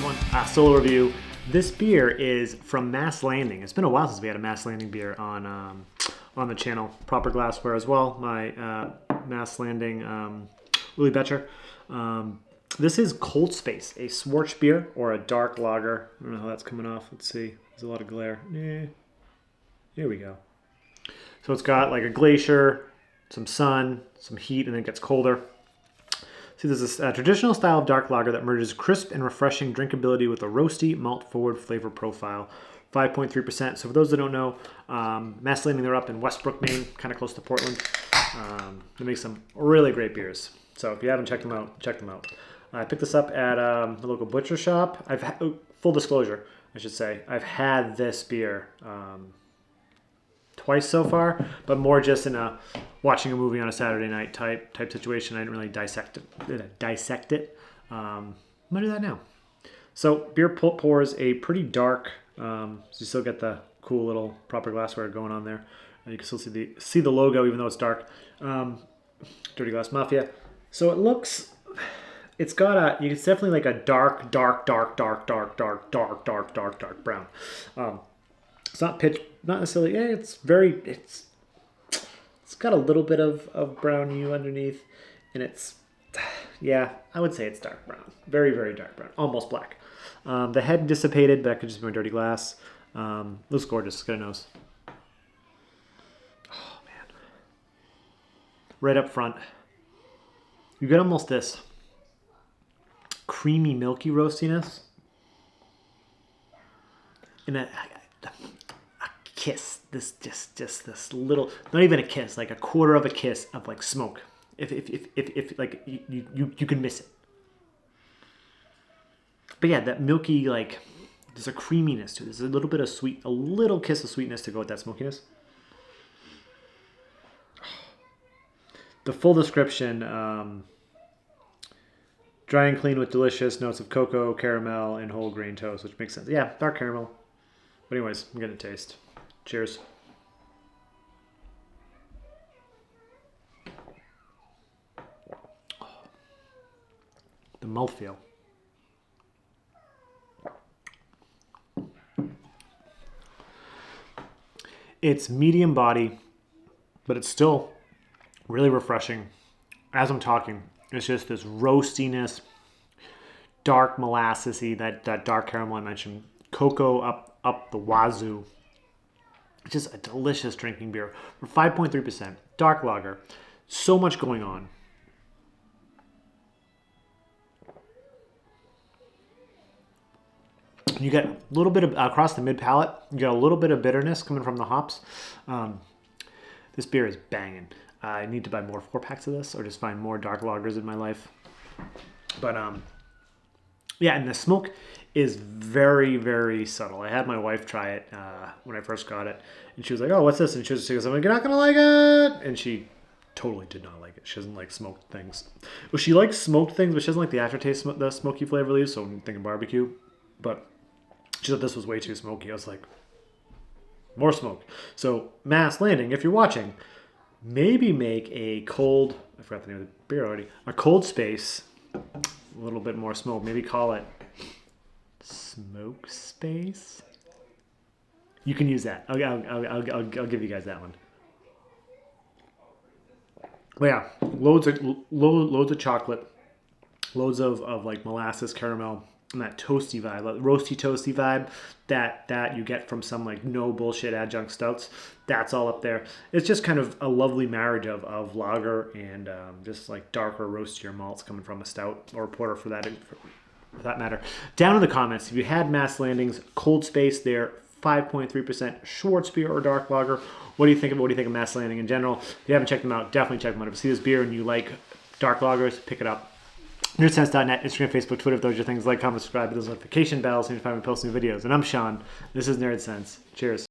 everyone. Solo review. This beer is from Mast Landing. It's been a while since we had a Mast Landing beer on the channel. Proper glassware as well. My Mast Landing Willy Betcher. This is Cold Space, a Schwarzbier or a dark lager. I don't know how that's coming off. Let's see. There's a lot of glare. Here we go. So it's got like a glacier, some sun, some heat, and then it gets colder. See, there's this traditional style of dark lager that merges crisp and refreshing drinkability with a roasty, malt-forward flavor profile. 5.3%. So for those that don't know, Mast Landing, they're up in Westbrook, Maine, kind of close to Portland. They make some really great beers. So if you haven't checked them out, check them out. I picked this up at the local butcher shop. Full disclosure, I should say, I've had this beer twice so far, but more just in a watching a movie on a Saturday night type situation. I didn't really dissect it. I'm gonna do that now. So beer pours a pretty dark. So you still get the cool little proper glassware going on there. You can still see the logo even though it's dark. Dirty Glass Mafia. So it looks. It's got it's definitely like a dark brown. It's not pitch, not necessarily. Yeah, it's got a little bit of brown hue underneath, and it's, yeah, I would say it's dark brown, very very dark brown, almost black. The head dissipated, but that could just be my dirty glass. Looks gorgeous. Got a nose. Oh man, right up front, you get almost this creamy, milky roastiness, and a kiss. This this little, not even a kiss, like a quarter of a kiss of like smoke. If like you can miss it. But yeah, that milky, like there's a creaminess to it. There's a little bit of sweet, a little kiss of sweetness to go with that smokiness. The full description. Dry and clean with delicious notes of cocoa, caramel, and whole grain toast, which makes sense. Yeah, dark caramel. But anyways, I'm getting a taste. Cheers. Oh. The mouthfeel. It's medium body, but it's still really refreshing. As I'm talking, it's just this roastiness, dark molassesy, that dark caramel I mentioned, cocoa up the wazoo. It's just a delicious drinking beer for 5.3%, dark lager. So much going on. You get a little bit of, across the mid palate, you get a little bit of bitterness coming from the hops. This beer is banging. I need to buy more 4-packs of this or just find more dark lagers in my life. But yeah, and the smoke is very, very subtle. I had my wife try it when I first got it, and she was like, "Oh, what's this?" And she goes, "I'm like, you're not gonna like it." And she totally did not like it. She doesn't like smoked things. Well, she likes smoked things, but she doesn't like the aftertaste, the smoky flavor leaves. So I'm thinking barbecue, but she thought this was way too smoky. I was like, more smoke. So Mast Landing, if you're watching, maybe make a cold, I forgot the name of the beer already, a Cold Space, a little bit more smoke. Maybe call it Smoke Space. You can use that. I'll give you guys that one. But yeah, loads of chocolate, loads of like molasses, caramel, and that toasty vibe, like roasty toasty vibe that you get from some like no bullshit adjunct stouts. That's all up there. It's just kind of a lovely marriage of lager and just like darker, roastier malts coming from a stout or a porter for that matter. Down in the comments, if you had Mast Landing's Cold Space there, 5.3% Schwarzbier or dark lager, what do you think of Mast Landing in general? If you haven't checked them out, definitely check them out. If you see this beer and you like dark lagers, pick it up. Nerdsense.net, Instagram, Facebook, Twitter, if those are things, like, comment, subscribe, hit those notification bells, so you can find me posting new videos. And I'm Sean. This is Nerdsense. Cheers.